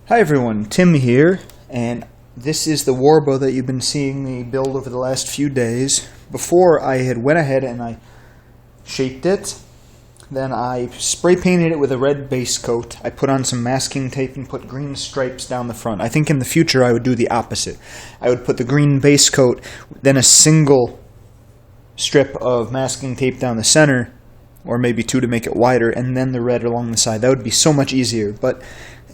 Hi everyone, Tim here, and this is the war bow that you've been seeing me build over the last few days. Before I had went ahead and I shaped it, then I spray painted it with a red base coat. I put on some masking tape and put green stripes down the front. I think in the future I would do the opposite. I would put the green base coat, then a single strip of masking tape down the center, or maybe two to make it wider, and then the red along the side. That would be so much easier, but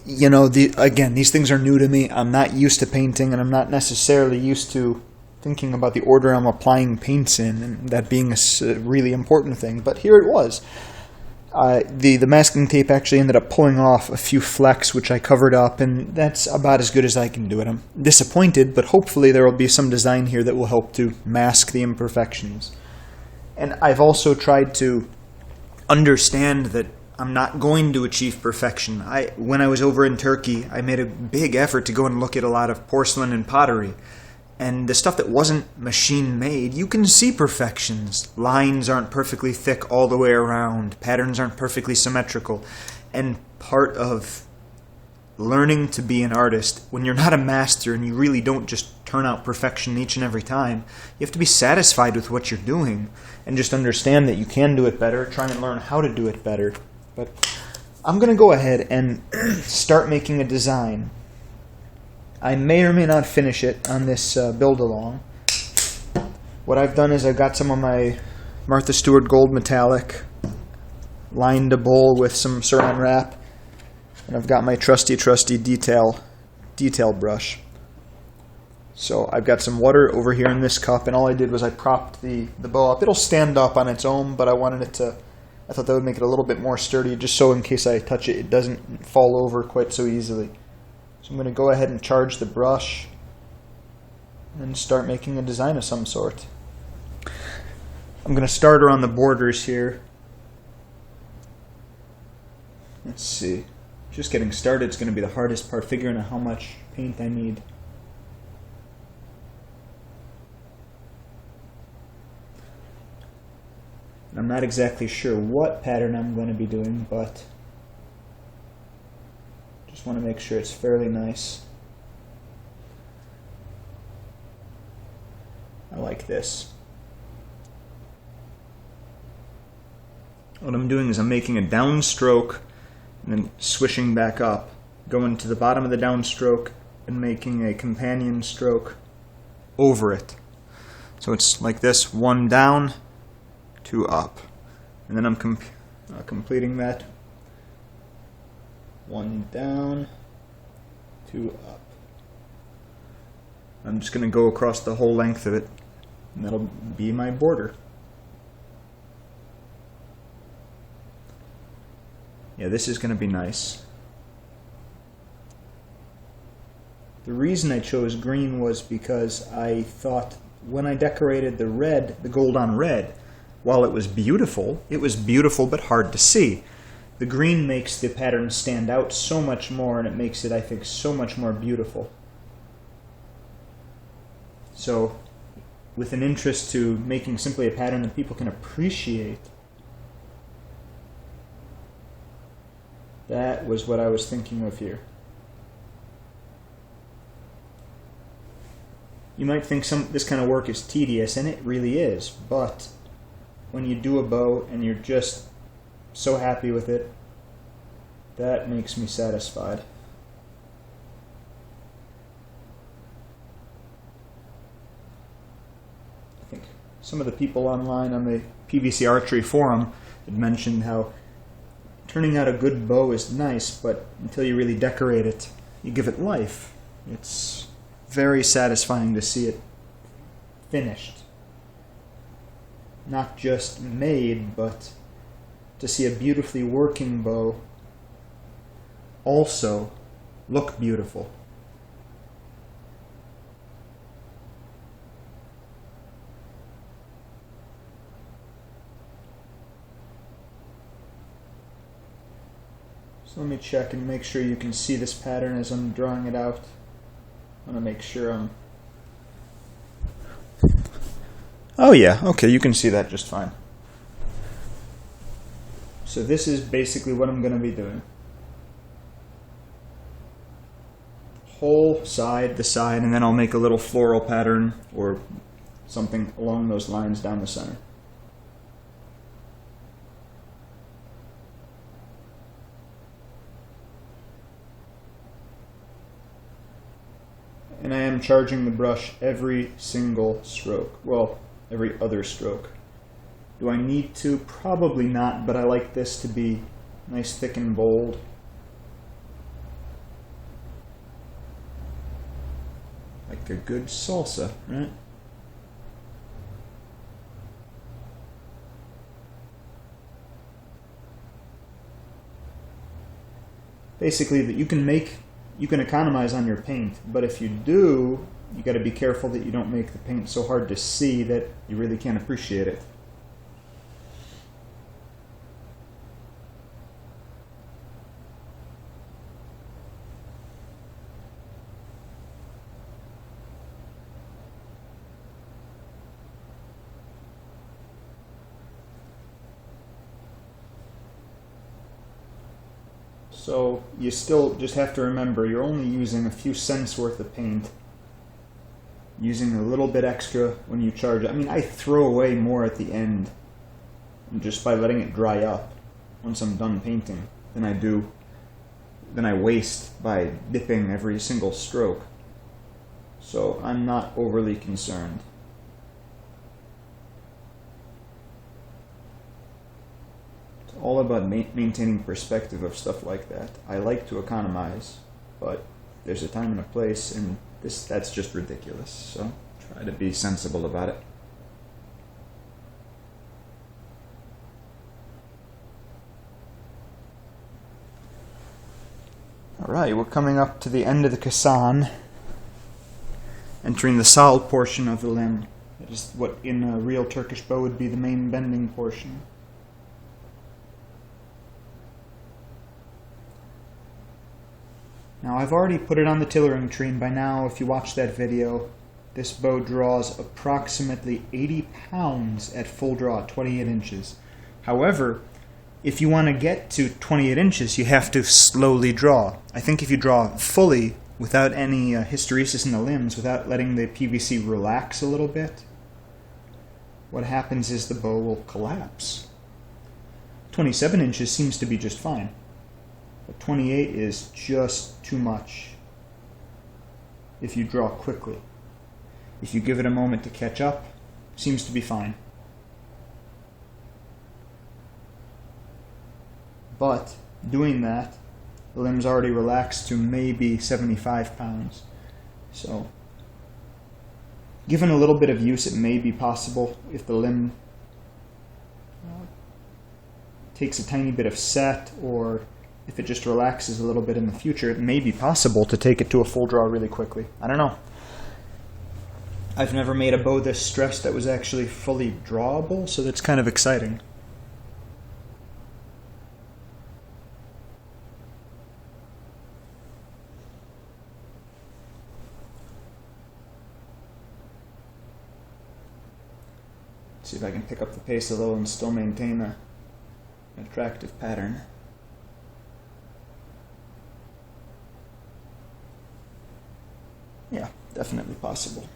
you know, again, these things are new to me. I'm not used to painting, and I'm not necessarily used to thinking about the order I'm applying paints in, and that being a really important thing. But here it was. The masking tape actually ended up pulling off a few flecks, which I covered up, and that's about as good as I can do it. I'm disappointed, but hopefully there will be some design here that will help to mask the imperfections. And I've also tried to understand that I'm not going to achieve perfection. When I was over in Turkey, I made a big effort to go and look at a lot of porcelain and pottery. And the stuff that wasn't machine-made, you can see perfections. Lines aren't perfectly thick all the way around. Patterns aren't perfectly symmetrical. And part of learning to be an artist, when you're not a master and you really don't just turn out perfection each and every time, you have to be satisfied with what you're doing and just understand that you can do it better, try and learn how to do it better. But I'm going to go ahead and start making a design. I may or may not finish it on this build-along. What I've done is I've got some of my Martha Stewart Gold Metallic, lined a bowl with some Saran Wrap, and I've got my trusty detail brush. So I've got some water over here in this cup, and all I did was I propped the bow up. It'll stand up on its own, but I thought that would make it a little bit more sturdy, just so in case I touch it, it doesn't fall over quite so easily. So I'm going to go ahead and charge the brush and start making a design of some sort. I'm going to start around the borders here. Let's see. Just getting started is going to be the hardest part, figuring out how much paint I need. I'm not exactly sure what pattern I'm going to be doing, but just want to make sure it's fairly nice. I like this. What I'm doing is I'm making a downstroke and then swishing back up, going to the bottom of the downstroke and making a companion stroke over it. So it's like this, one down, two up, and then I'm completing that. One down, two up. I'm just going to go across the whole length of it, and that'll be my border. Yeah, this is going to be nice. The reason I chose green was because I thought when I decorated the gold on red, while it was beautiful but hard to see. The green makes the pattern stand out so much more, and it makes it, I think, so much more beautiful. So, with an interest to making simply a pattern that people can appreciate, that was what I was thinking of here. You might think this kind of work is tedious, and it really is, but when you do a bow and you're just so happy with it, that makes me satisfied. I think some of the people online on the PVC Archery forum had mentioned how turning out a good bow is nice, but until you really decorate it, you give it life. It's very satisfying to see it finished. Not just made, but to see a beautifully working bow also look beautiful. So let me check and make sure you can see this pattern as I'm drawing it out. I want to make sure I'm... Oh yeah, okay, you can see that just fine. So this is basically what I'm going to be doing. whole side, the side, and then I'll make a little floral pattern or something along those lines down the center. And I am charging the brush every single stroke. Well, every other stroke. Do I need to? Probably not, but I like this to be nice, thick, and bold. Like a good salsa, right? Basically, that you can economize on your paint, but if you do, you got to be careful that you don't make the paint so hard to see that you really can't appreciate it. So you still just have to remember you're only using a few cents worth of paint, using a little bit extra when you charge it. I mean, I throw away more at the end just by letting it dry up once I'm done painting than I waste by dipping every single stroke. So I'm not overly concerned. All about maintaining perspective of stuff like that. I like to economize, but there's a time and a place, and that's just ridiculous. So try to be sensible about it. Alright, we're coming up to the end of the Kasan, entering the sal portion of the limb. That is what in a real Turkish bow would be the main bending portion. Now I've already put it on the tillering tree, and by now, if you watch that video, this bow draws approximately 80 pounds at full draw, 28 inches. However, if you want to get to 28 inches, you have to slowly draw. I think if you draw fully, without any hysteresis in the limbs, without letting the PVC relax a little bit, what happens is the bow will collapse. 27 inches seems to be just fine. 28 is just too much if you draw quickly. If you give it a moment to catch up, seems to be fine. But doing that, the limb's already relaxed to maybe 75 pounds. So, given a little bit of use, it may be possible if the limb takes a tiny bit of set, or if it just relaxes a little bit in the future, it may be possible to take it to a full draw really quickly. I don't know. I've never made a bow this stressed that was actually fully drawable, so that's kind of exciting. Let's see if I can pick up the pace a little and still maintain an attractive pattern. Yeah, definitely possible.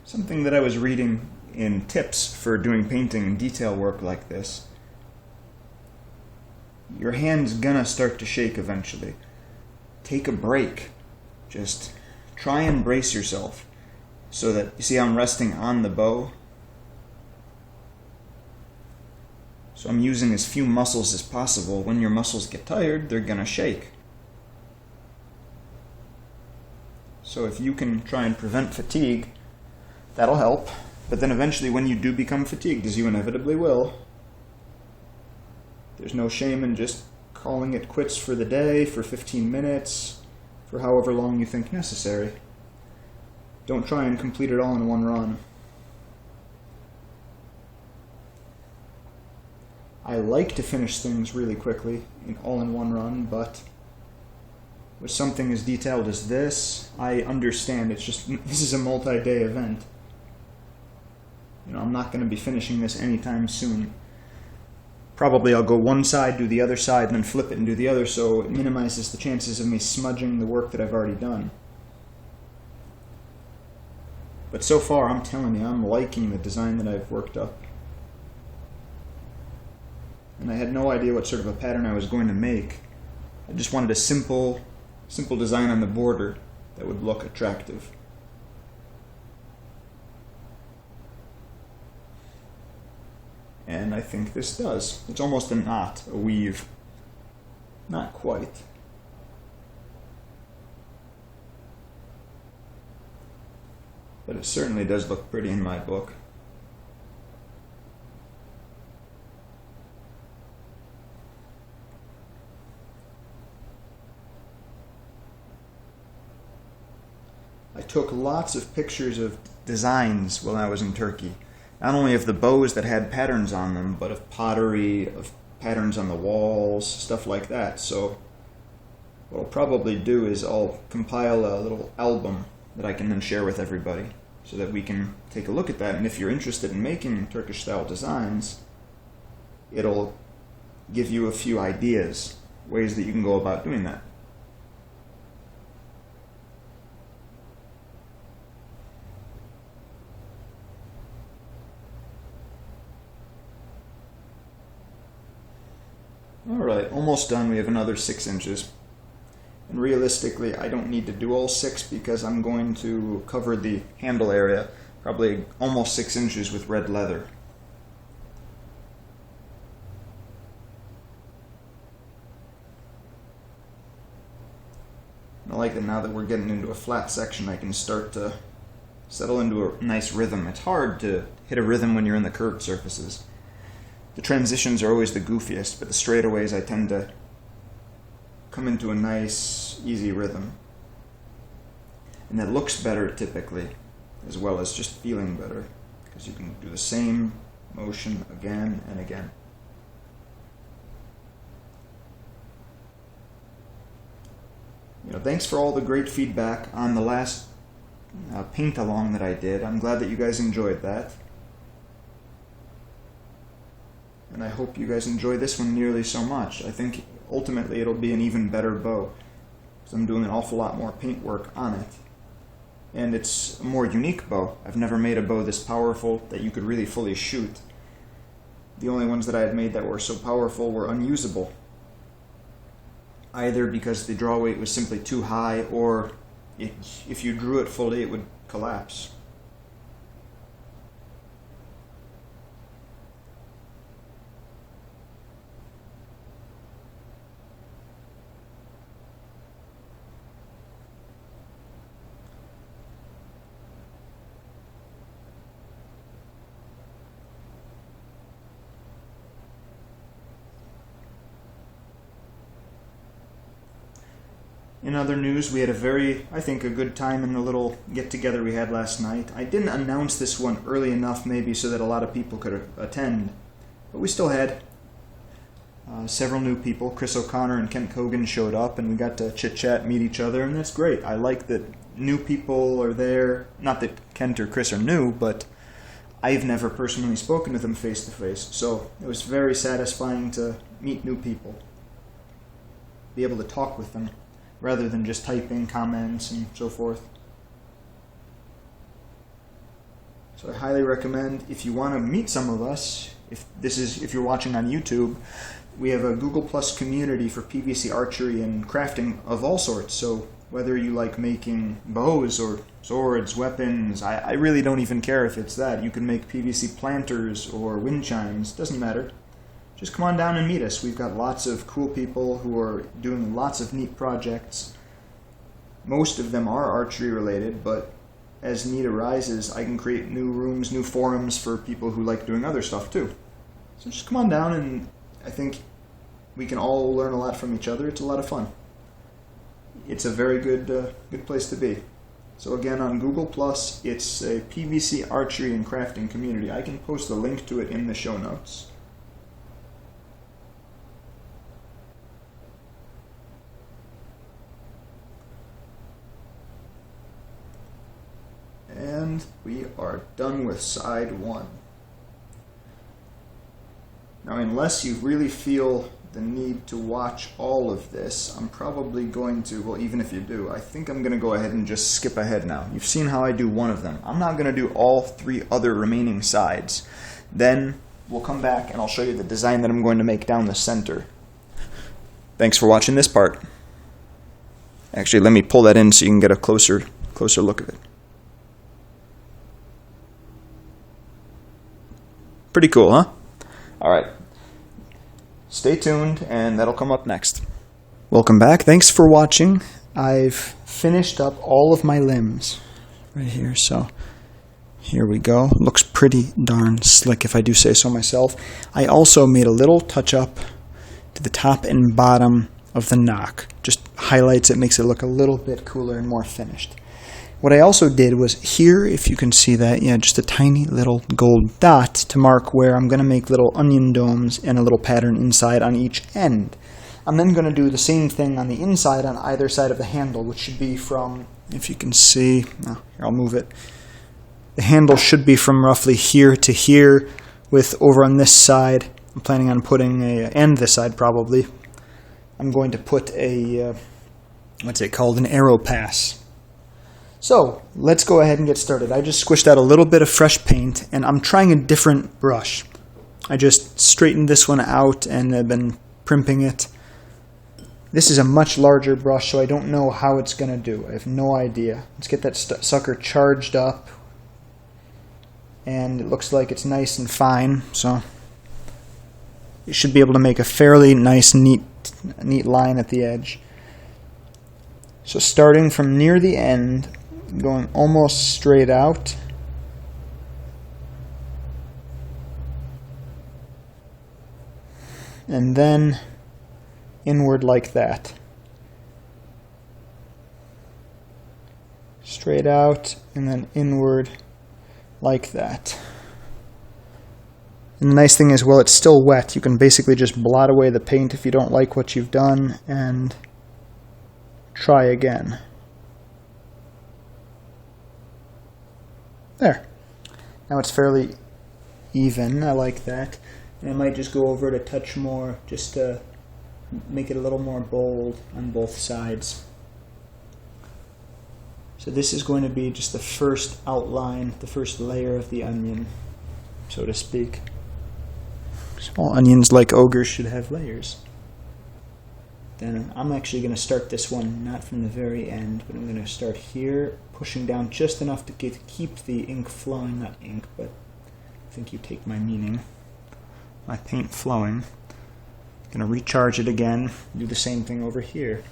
Something that I was reading in tips for doing painting and detail work like this. Your hand's gonna start to shake eventually. Take a break. Just try and brace yourself. So that, you see how I'm resting on the bow? So I'm using as few muscles as possible. When your muscles get tired, they're gonna shake. So if you can try and prevent fatigue, that'll help. But then eventually when you do become fatigued, as you inevitably will, there's no shame in just calling it quits for the day, for 15 minutes, for however long you think necessary. Don't try and complete it all in one run. I like to finish things really quickly, all in one run, but with something as detailed as this, I understand this is a multi-day event. I'm not going to be finishing this anytime soon. Probably I'll go one side, do the other side, and then flip it and do the other, so it minimizes the chances of me smudging the work that I've already done. But so far, I'm telling you, I'm liking the design that I've worked up. And I had no idea what sort of a pattern I was going to make. I just wanted a simple design on the border that would look attractive. And I think this does. It's almost a knot, a weave. Not quite. But it certainly does look pretty in my book. I took lots of pictures of designs while I was in Turkey. Not only of the bows that had patterns on them, but of pottery, of patterns on the walls, stuff like that. So what I'll probably do is I'll compile a little album that I can then share with everybody so that we can take a look at that. And if you're interested in making Turkish-style designs, it'll give you a few ideas, ways that you can go about doing that. Alright, almost done. We have another 6 inches. And realistically, I don't need to do all 6 because I'm going to cover the handle area, probably almost 6 inches with red leather. And I like that now that we're getting into a flat section, I can start to settle into a nice rhythm. It's hard to hit a rhythm when you're in the curved surfaces. The transitions are always the goofiest, but the straightaways I tend to come into a nice, easy rhythm. And that looks better typically, as well as just feeling better, because you can do the same motion again and again. Thanks for all the great feedback on the last paint-along that I did. I'm glad that you guys enjoyed that. And I hope you guys enjoy this one nearly so much. I think ultimately it'll be an even better bow, because I'm doing an awful lot more paint work on it. And it's a more unique bow. I've never made a bow this powerful that you could really fully shoot. The only ones that I had made that were so powerful were unusable. Either because the draw weight was simply too high, or if you drew it fully it would collapse. In other news, we had I think a good time in the little get-together we had last night. I didn't announce this one early enough maybe so that a lot of people could attend, but we still had several new people. Chris O'Connor and Kent Cogan showed up, and we got to chit-chat, meet each other, and that's great. I like that new people are there. Not that Kent or Chris are new, but I've never personally spoken to them face-to-face, so it was very satisfying to meet new people, be able to talk with them, rather than just typing comments and so forth. So I highly recommend, if you want to meet some of us, if you're watching on YouTube, we have a Google Plus community for PVC archery and crafting of all sorts. So whether you like making bows or swords, weapons, I really don't even care if it's that. You can make PVC planters or wind chimes, doesn't matter. Just come on down and meet us. We've got lots of cool people who are doing lots of neat projects. Most of them are archery related, but as need arises, I can create new rooms, new forums for people who like doing other stuff too. So just come on down, and I think we can all learn a lot from each other. It's a lot of fun. It's a very good place to be. So again, on Google+, it's a PVC archery and crafting community. I can post a link to it in the show notes. And And we are done with side one. Now, unless you really feel the need to watch all of this, I'm probably going to, well, even if you do, I think I'm going to go ahead and just skip ahead now. You've seen how I do one of them. I'm not going to do all 3 other remaining sides. Then we'll come back and I'll show you the design that I'm going to make down the center. Thanks for watching this part. Actually, let me pull that in so you can get a closer look of it. Pretty cool, huh? All right. Stay tuned, and that'll come up next. Welcome back. Thanks for watching. I've finished up all of my limbs right here, so here we go. Looks pretty darn slick, if I do say so myself. I also made a little touch-up to the top and bottom of the knock. Just highlights it, makes it look a little bit cooler and more finished. What I also did was here, if you can see that, yeah, just a tiny little gold dot to mark where I'm going to make little onion domes and a little pattern inside on each end. I'm then going to do the same thing on the inside on either side of the handle, which should be from, if you can see, here, I'll move it. The handle should be from roughly here to here, with over on this side, I'm planning on putting and this side probably, I'm going to put a, what's it called, an arrow pass. So, let's go ahead and get started. I just squished out a little bit of fresh paint, and I'm trying a different brush. I just straightened this one out and I've been primping it. This is a much larger brush, so I don't know how it's going to do. I have no idea. Let's get that sucker charged up. And it looks like it's nice and fine, so you should be able to make a fairly nice, neat line at the edge. So starting from near the end, going almost straight out. And then inward like that. Straight out and then inward like that. And the nice thing is, well, it's still wet. You can basically just blot away the paint if you don't like what you've done and try again. There. Now it's fairly even. I like that. And I might just go over it a touch more just to make it a little more bold on both sides. So this is going to be just the first outline, the first layer of the onion, so to speak. Small onions, like ogres, should have layers. Then I'm actually going to start this one not from the very end, but I'm going to start here, pushing down just enough to keep the ink flowing. Not ink, but I think you take my meaning. My paint flowing. I'm going to recharge it again, do the same thing over here.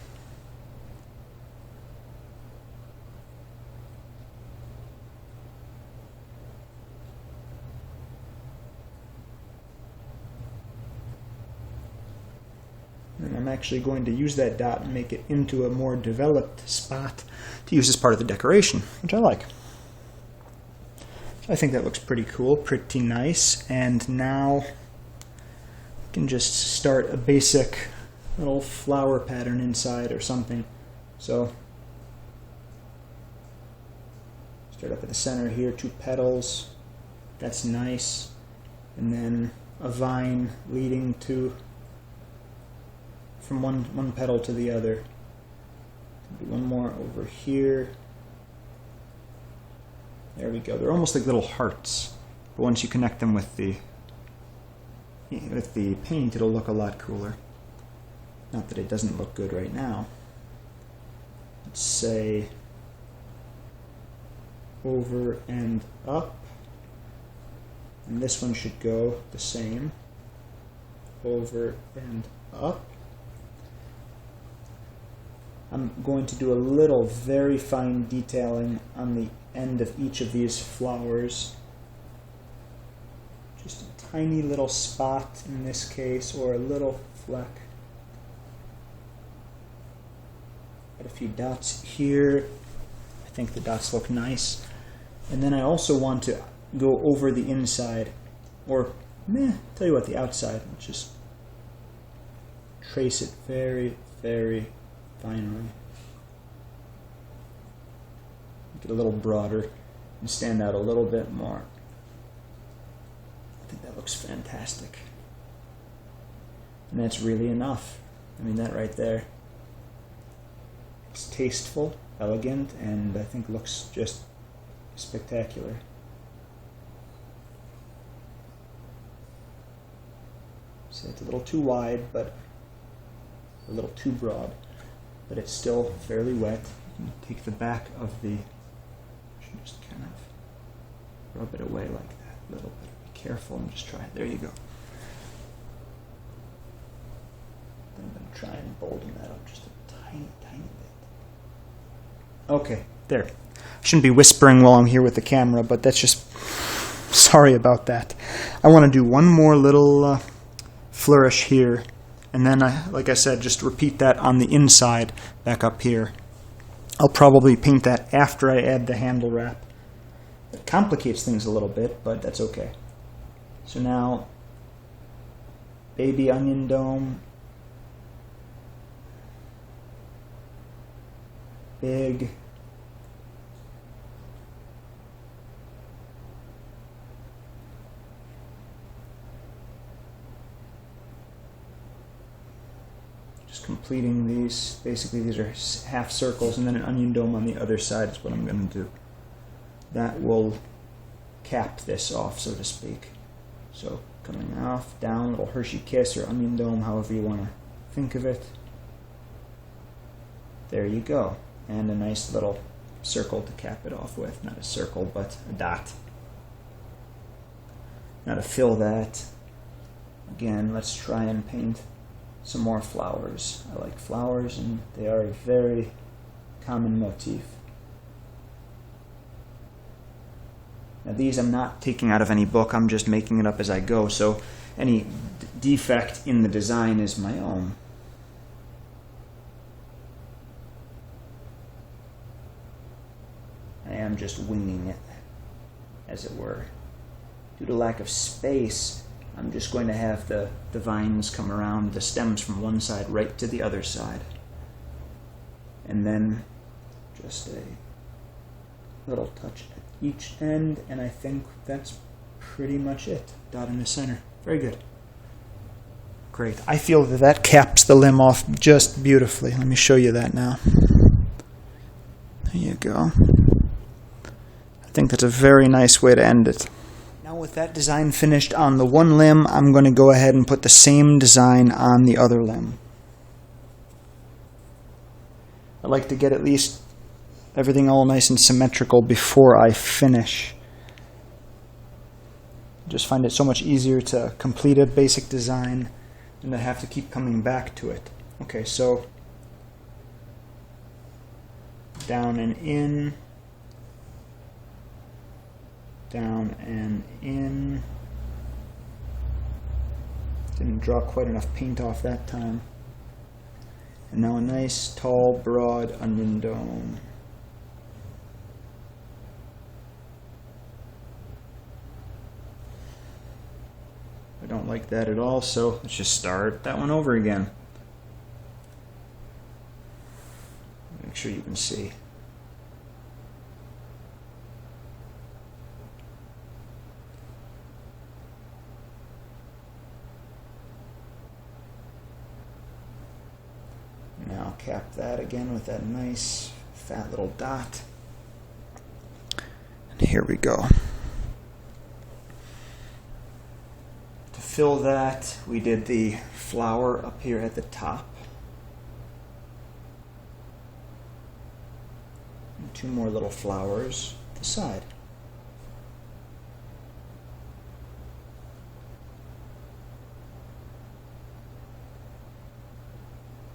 And I'm actually going to use that dot and make it into a more developed spot to use as part of the decoration, which I like. So I think that looks pretty cool, pretty nice. And now we can just start a basic little flower pattern inside or something. So start up at the center here, 2 petals. That's nice. And then a vine leading to from one petal to the other. Do one more over here. There we go. They're almost like little hearts, but once you connect them with the paint, it'll look a lot cooler. Not that it doesn't look good right now. Let's say over and up, and this one should go the same. Over and up. I'm going to do a little very fine detailing on the end of each of these flowers. Just a tiny little spot in this case, or a little fleck. Got a few dots here. I think the dots look nice. And then I also want to go over the inside, or tell you what, the outside. Let's just trace it very, very finally. Make it a little broader. and stand out a little bit more. I think that looks fantastic. And that's really enough. I mean, that right there. It's tasteful, elegant, and I think looks just spectacular. So it's a little too wide, but a little too broad, but it's still fairly wet. You can take the back of the, just kind of rub it away like that a little bit. Be careful and just try it. There you go. I'm going to try and bolden that up just a tiny, tiny bit. Okay, there. I shouldn't be whispering while I'm here with the camera, but that's just, sorry about that. I want to do one more little flourish here, and then, like I said, just repeat that on the inside back up here. I'll probably paint that after I add the handle wrap. It complicates things a little bit, but that's okay. So now, baby onion dome, big, just completing these. Basically, these are half circles, and then an onion dome on the other side is what I'm going to do. That will cap this off, so to speak. So coming off, down, little Hershey kiss or onion dome, however you want to think of it. There you go. And a nice little circle to cap it off with. Not a circle, but a dot. Now to fill that, again, let's try and paint some more flowers. I like flowers, and they are a very common motif. Now these I'm not taking out of any book, I'm just making it up as I go, so any defect in the design is my own. I am just winging it, as it were. Due to lack of space, I'm just going to have the vines come around the stems from one side right to the other side. And then just a little touch at each end, and I think that's pretty much it. Dot in the center. Very good. Great. I feel that that caps the limb off just beautifully. Let me show you that now. There you go. I think that's a very nice way to end it. Now with that design finished on the one limb, I'm going to go ahead and put the same design on the other limb. I like to get at least everything all nice and symmetrical before I finish. I just find it so much easier to complete a basic design than to have to keep coming back to it. Okay, so down and in, down and in. Didn't draw quite enough paint off that time. And now a nice, tall, broad onion dome. I don't like that at all, so let's just start that one over again. Make sure you can see. Now cap that again with that nice fat little dot. And here we go. To fill that, we did the flower up here at the top. And two more little flowers at the side.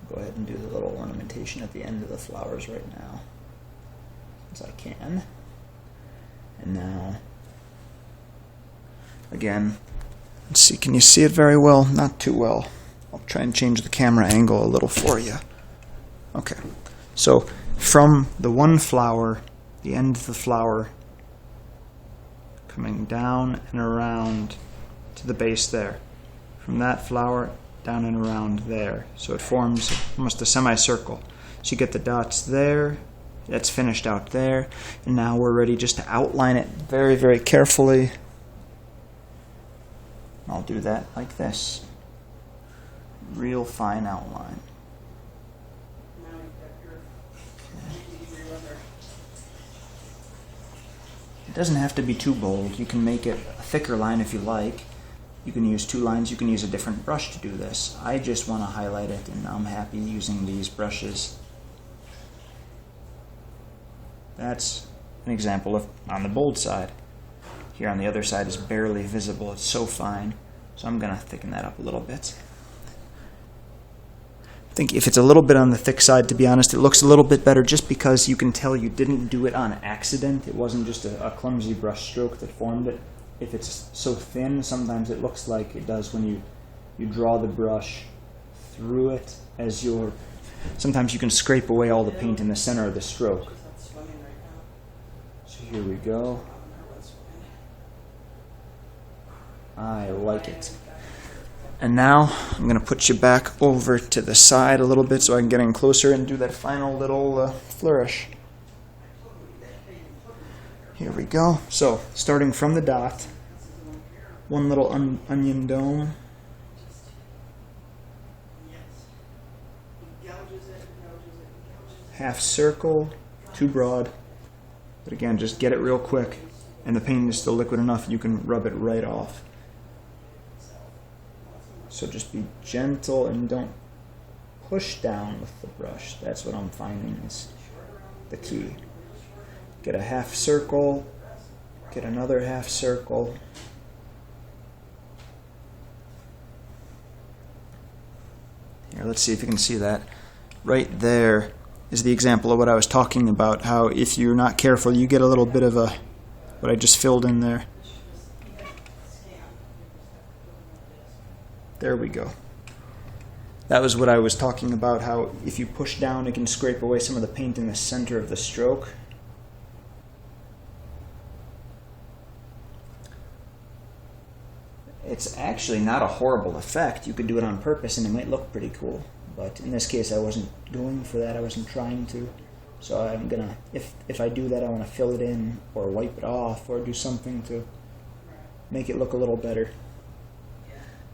Go ahead and do the little ornamentation at the end of the flowers right now, as I can. And now, again, let's see, can you see it very well? Not too well. I'll try and change the camera angle a little for you. Okay, so from the one flower, the end of the flower, coming down and around to the base there. From that flower, down and around there. So it forms almost a semicircle. So you get the dots there, That's finished out there. And now we're ready just to outline it very, very carefully. I'll do that like this. Real fine outline. It doesn't have to be too bold. You can make it a thicker line if you like. You can use 2 lines. You can use a different brush to do this. I just want to highlight it, and I'm happy using these brushes. That's an example of on the bold side. Here on the other side is barely visible. It's so fine. So I'm going to thicken that up a little bit. I think if it's a little bit on the thick side, to be honest, it looks a little bit better just because you can tell you didn't do it on accident. It wasn't just a clumsy brush stroke that formed it. If it's so thin, sometimes it looks like it does when you draw the brush through it as you're... Sometimes you can scrape away all the paint in the center of the stroke. So here we go. I like it. And now I'm going to put you back over to the side a little bit so I can get in closer and do that final little flourish. Here we go. So, starting from the dot, one little onion dome. Half circle, too broad. But again, just get it real quick. And the paint is still liquid enough, you can rub it right off. So just be gentle and don't push down with the brush. That's what I'm finding is the key. Get a half circle, get another half circle. Here, let's see if you can see that. Right there is the example of what I was talking about, how if you're not careful, you get a little bit of what I just filled in there. There we go. That was what I was talking about, how if you push down, it can scrape away some of the paint in the center of the stroke. It's actually not a horrible effect. You could do it on purpose and it might look pretty cool. But in this case, I wasn't going for that. I wasn't trying to. So I'm gonna, if I do that, I want to fill it in or wipe it off or do something to make it look a little better.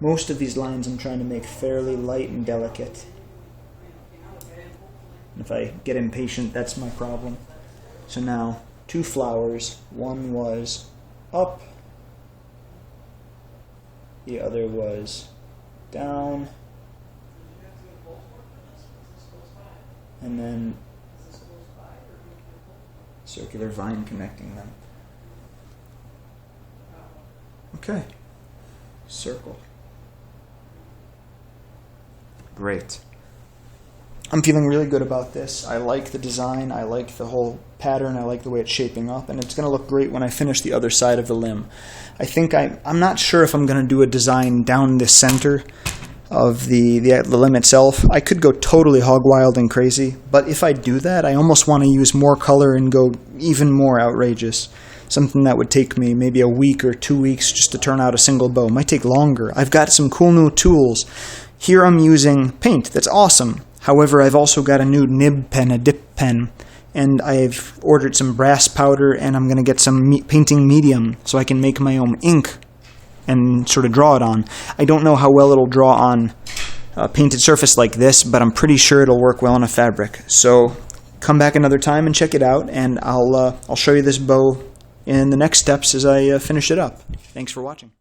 Most of these lines I'm trying to make fairly light and delicate. And if I get impatient, that's my problem. So now, 2 flowers. One was up. The other was down. And then circular vine connecting them. Okay. Circle. Great. I'm feeling really good about this. I like the design, I like the whole pattern, I like the way it's shaping up, and it's going to look great when I finish the other side of the limb. I think I'm not sure if I'm going to do a design down the center of the limb itself. I could go totally hog wild and crazy, but if I do that, I almost want to use more color and go even more outrageous. Something that would take me maybe a week or 2 weeks just to turn out a single bow. It might take longer. I've got some cool new tools. Here I'm using paint. That's awesome. However, I've also got a new nib pen, a dip pen, and I've ordered some brass powder, and I'm going to get some painting medium so I can make my own ink and sort of draw it on. I don't know how well it'll draw on a painted surface like this, but I'm pretty sure it'll work well on a fabric. So come back another time and check it out, and I'll show you this bow in the next steps as I finish it up. Thanks for watching.